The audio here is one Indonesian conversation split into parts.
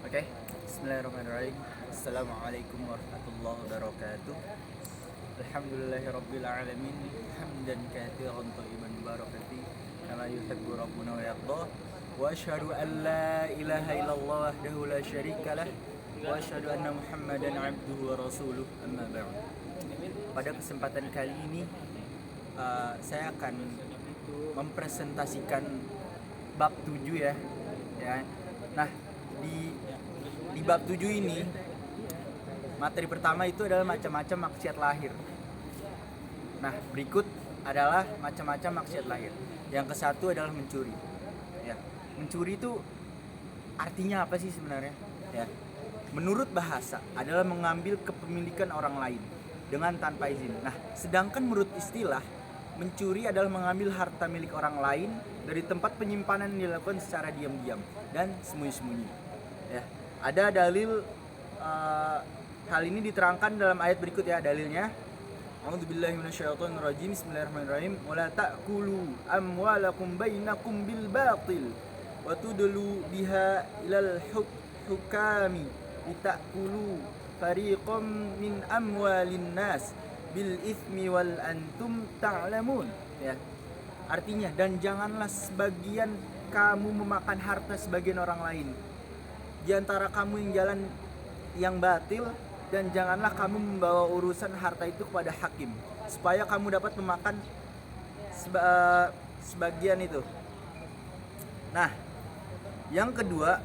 Oke, Bismillahirrahmanirrahim. Assalamualaikum warahmatullahi wabarakatuh. Alhamdulillahirabbil alamin. Hamdan katsiran thayyiban mubarakan fi kama yuhibbu rabbuna wa yarda. Wa asyhadu an la ilaha illallah wahdahu la syarikalah wa asyhadu anna Muhammadan abduhu wa rasuluh. Amma ba'd. Pada kesempatan kali ini saya akan mempresentasikan bab 7 ya. Nah, di bab 7 ini materi pertama itu adalah macam-macam maksiat lahir. Nah, berikut adalah macam-macam maksiat lahir. Yang ke satu adalah mencuri. Ya, mencuri itu artinya apa sih sebenarnya? Ya, menurut bahasa adalah mengambil kepemilikan orang lain dengan tanpa izin. Nah, sedangkan menurut istilah mencuri adalah mengambil harta milik orang lain dari tempat penyimpanan yang dilakukan secara diam-diam dan sembunyi-sembunyi. Ya, ada dalil hal ini diterangkan dalam ayat berikut ya dalilnya. A'udzubillahi minasyaitonirrajim. Bismillahirrahmanirrahim. Wala ta'kulu amwalakum bainakum bil batil wa tudlu biha ilal hukami litakulu fariqam min amwalin nas bil ithmi wal antum ta'lamun. Ya. Artinya, dan janganlah sebagian kamu memakan harta sebagian orang lain di antara kamu yang jalan yang batil, dan janganlah kamu membawa urusan harta itu kepada hakim supaya kamu dapat memakan sebagian itu. Nah, yang kedua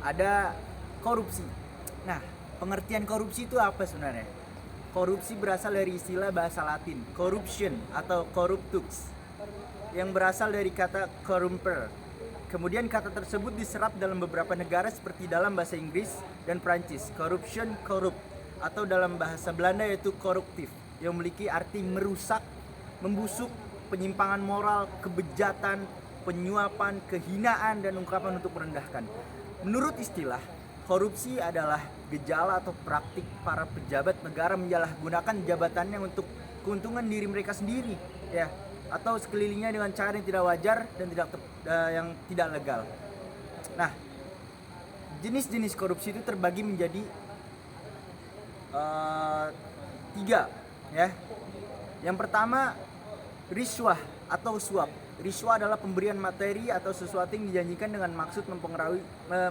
ada korupsi. Nah, pengertian korupsi itu apa sebenarnya? Korupsi berasal dari istilah bahasa Latin corruption atau corruptux yang berasal dari kata corrumper. Kemudian kata tersebut diserap dalam beberapa negara seperti dalam bahasa Inggris dan Prancis corruption, corrupt, atau dalam bahasa Belanda yaitu koruptif yang memiliki arti merusak, membusuk, penyimpangan moral, kebejatan, penyuapan, kehinaan, dan ungkapan untuk merendahkan. Menurut istilah, korupsi adalah gejala atau praktik para pejabat negara menyalahgunakan jabatannya untuk keuntungan diri mereka sendiri, ya, atau sekelilingnya dengan cara yang tidak wajar dan yang tidak legal. Nah, jenis-jenis korupsi itu terbagi menjadi 3, ya. Yang pertama, riswah atau suap. Riswah adalah pemberian materi atau sesuatu yang dijanjikan dengan maksud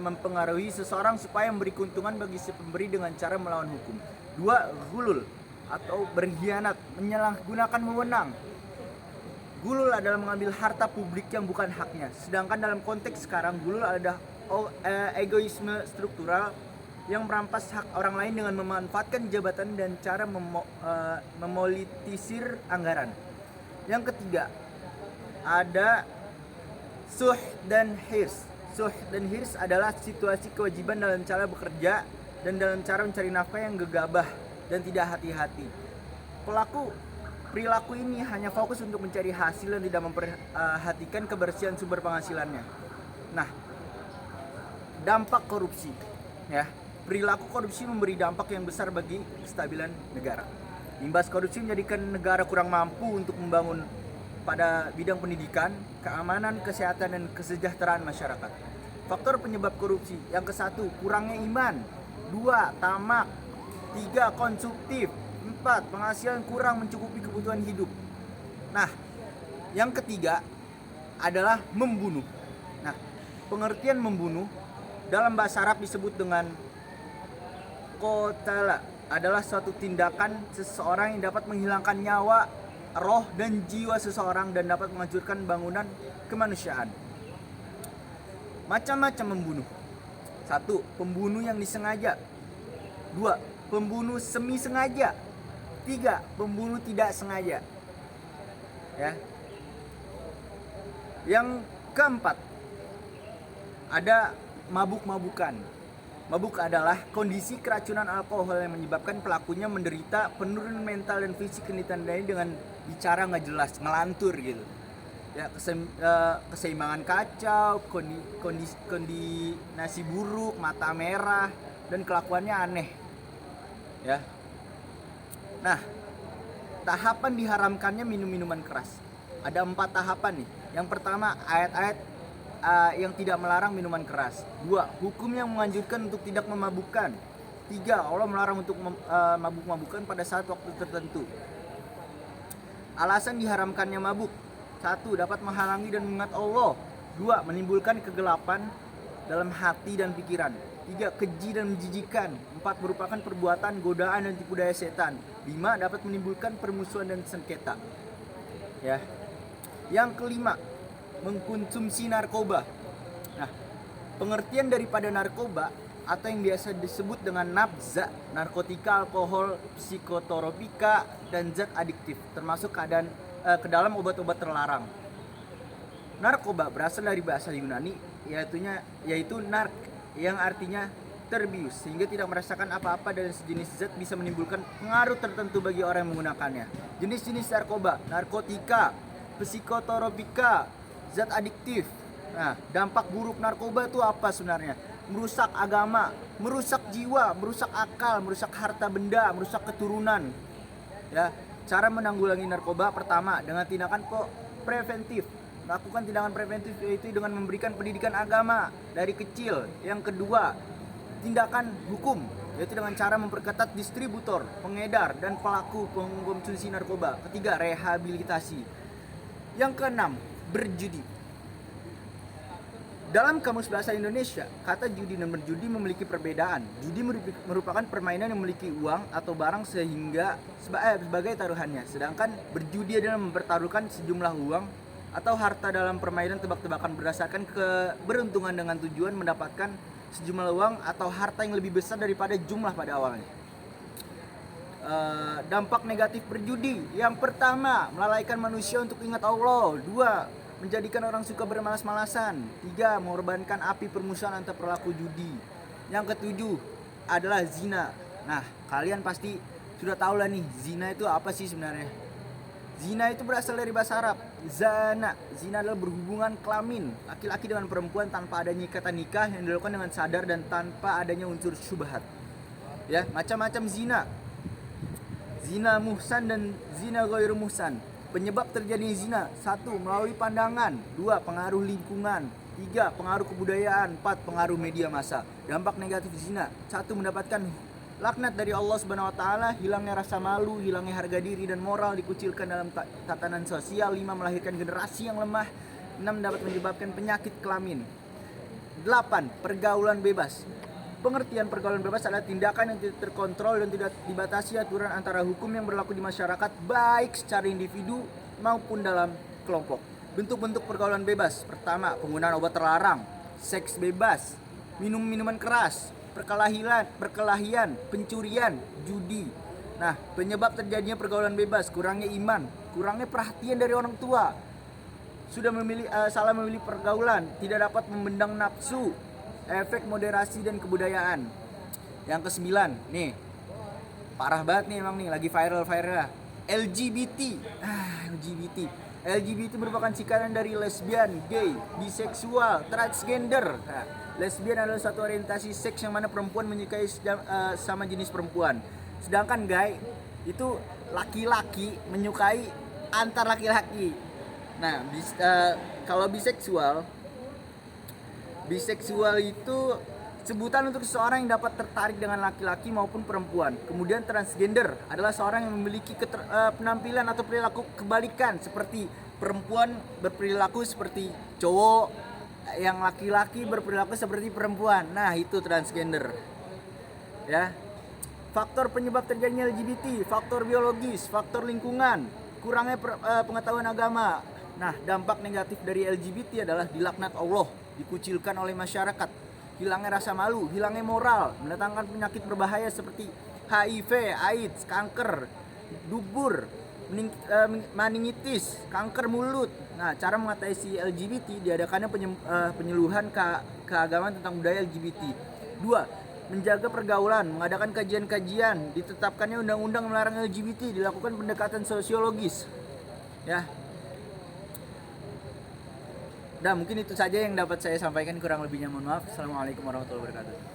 mempengaruhi seseorang supaya memberi keuntungan bagi si pemberi dengan cara melawan hukum. 2, gulul atau berkhianat, menyalahgunakan wewenang. Gulul adalah mengambil harta publik yang bukan haknya. Sedangkan dalam konteks sekarang, gulul adalah egoisme struktural yang merampas hak orang lain dengan memanfaatkan jabatan dan cara memolitisir anggaran. Yang ketiga, ada suh dan hirs. Suh dan hirs adalah situasi kewajiban dalam cara bekerja dan dalam cara mencari nafkah yang gegabah dan tidak hati-hati. Perilaku ini hanya fokus untuk mencari hasil dan tidak memperhatikan kebersihan sumber penghasilannya. Nah, dampak korupsi, ya. Perilaku korupsi memberi dampak yang besar bagi kestabilan negara. Imbas korupsi menjadikan negara kurang mampu untuk membangun pada bidang pendidikan, keamanan, kesehatan, dan kesejahteraan masyarakat. Faktor penyebab korupsi yang ke-1, kurangnya iman. 2, tamak. 3, konsumtif. 4, penghasilan kurang mencukupi kebutuhan hidup. Nah, yang ketiga adalah membunuh. Nah, pengertian membunuh dalam bahasa Arab disebut dengan qatala, adalah suatu tindakan seseorang yang dapat menghilangkan nyawa, roh, dan jiwa seseorang dan dapat menghancurkan bangunan kemanusiaan. Macam-macam membunuh. 1, pembunuh yang disengaja. 2, pembunuh semi sengaja. 3, pembunuh tidak sengaja. Ya. Yang keempat, ada mabuk-mabukan. Mabuk adalah kondisi keracunan alkohol yang menyebabkan pelakunya menderita penurunan mental dan fisik yang ditandai dengan bicara nggak jelas, ngelantur gitu. Ya, keseimbangan kacau, kondisi buruk, mata merah, dan kelakuannya aneh. Ya. Nah, tahapan diharamkannya minum-minuman keras. Ada 4 tahapan nih. Yang pertama, ayat-ayat yang tidak melarang minuman keras. 2. Hukum yang menganjurkan untuk tidak memabukkan. 3. Allah melarang untuk mabuk-mabukan pada saat waktu tertentu. Alasan diharamkannya mabuk: 1. Dapat menghalangi dan mengingat Allah. 2. Menimbulkan kegelapan dalam hati dan pikiran. 3. Keji dan menjijikan. 4. Merupakan perbuatan godaan dan tipu daya setan. 5. Dapat menimbulkan permusuhan dan sengketa. Ya. Yang kelima, mengkonsumsi narkoba. Nah, pengertian daripada narkoba atau yang biasa disebut dengan nabza, narkotika, alkohol, psikotropika, dan zat adiktif, termasuk ke dalam obat-obat terlarang. Narkoba berasal dari bahasa Yunani yaitu nark, yang artinya terbius, sehingga tidak merasakan apa-apa dan sejenis zat bisa menimbulkan pengaruh tertentu bagi orang yang menggunakannya. Jenis-jenis narkoba: narkotika, psikotropika, zat adiktif. Nah, dampak buruk narkoba itu apa sebenarnya? Merusak agama, merusak jiwa, merusak akal, merusak harta benda, merusak keturunan. Ya, cara menanggulangi narkoba: pertama, dengan tindakan preventif. Lakukan tindakan preventif yaitu dengan memberikan pendidikan agama dari kecil. Yang kedua, tindakan hukum, yaitu dengan cara memperketat distributor, pengedar, dan pelaku pengkonsumsi narkoba. Ketiga, rehabilitasi. Yang keenam, berjudi. Dalam Kamus Bahasa Indonesia, kata judi dan berjudi memiliki perbedaan. Judi merupakan permainan yang memiliki uang atau barang sebagai taruhannya. Sedangkan berjudi adalah mempertaruhkan sejumlah uang atau harta dalam permainan tebak-tebakan berdasarkan keberuntungan dengan tujuan mendapatkan sejumlah uang atau harta yang lebih besar daripada jumlah pada awalnya. Dampak negatif berjudi: yang pertama, melalaikan manusia untuk ingat Allah. 2. Menjadikan orang suka bermalas-malasan. 3. Mengorbankan api permusuhan antar pelaku judi. Yang ketujuh adalah zina. Nah, kalian pasti sudah tahu lah nih, zina itu apa sih sebenarnya? Zina itu berasal dari bahasa Arab zana. Zina adalah berhubungan kelamin laki-laki dengan perempuan tanpa adanya ikatan nikah yang dilakukan dengan sadar dan tanpa adanya unsur syubhat. Ya, macam-macam zina. Zina muhsan dan zina ghairu muhsan. Penyebab terjadinya zina: 1. Melalui pandangan. 2. Pengaruh lingkungan. 3. Pengaruh kebudayaan. 4. Pengaruh media massa. Dampak negatif zina: 1. Mendapatkan laknat dari Allah Subhanahu wa taala, hilangnya rasa malu, hilangnya harga diri dan moral, dikucilkan dalam tatanan sosial. 5. Melahirkan generasi yang lemah. 6. Dapat menyebabkan penyakit kelamin. 8. Pergaulan bebas. Pengertian pergaulan bebas adalah tindakan yang tidak terkontrol dan tidak dibatasi aturan antara hukum yang berlaku di masyarakat, baik secara individu maupun dalam kelompok. Bentuk-bentuk pergaulan bebas: pertama, penggunaan obat terlarang, seks bebas, minuman keras, perkelahian, pencurian, judi. Nah, penyebab terjadinya pergaulan bebas: kurangnya iman, kurangnya perhatian dari orang tua, salah memilih pergaulan, tidak dapat membendung nafsu, efek moderasi dan kebudayaan. Yang kesembilan, nih parah banget nih, emang nih lagi viral LGBT. LGBT merupakan singkatan dari lesbian, gay, biseksual, transgender. Nah, lesbian adalah satu orientasi seks yang mana perempuan menyukai sama jenis perempuan. Sedangkan gay itu laki-laki menyukai antar laki-laki. Nah, kalau biseksual itu sebutan untuk seseorang yang dapat tertarik dengan laki-laki maupun perempuan. Kemudian transgender adalah seorang yang memiliki penampilan atau perilaku kebalikan, seperti perempuan berperilaku seperti cowok, yang laki-laki berperilaku seperti perempuan. Nah, itu transgender. Ya. Faktor penyebab terjadinya LGBT: faktor biologis, faktor lingkungan, kurangnya pengetahuan agama. Nah, dampak negatif dari LGBT adalah dilaknat Allah, dikucilkan oleh masyarakat, hilangnya rasa malu, hilangnya moral, mendatangkan penyakit berbahaya seperti HIV, AIDS, kanker dubur, meningitis, kanker mulut. Nah, cara mengatasi LGBT: diadakannya penyuluhan keagamaan tentang budaya LGBT. 2. Menjaga pergaulan, mengadakan kajian-kajian, ditetapkannya undang-undang melarang LGBT, dilakukan pendekatan sosiologis. Ya. Mungkin itu saja yang dapat saya sampaikan, kurang lebihnya mohon maaf. Assalamualaikum warahmatullahi wabarakatuh.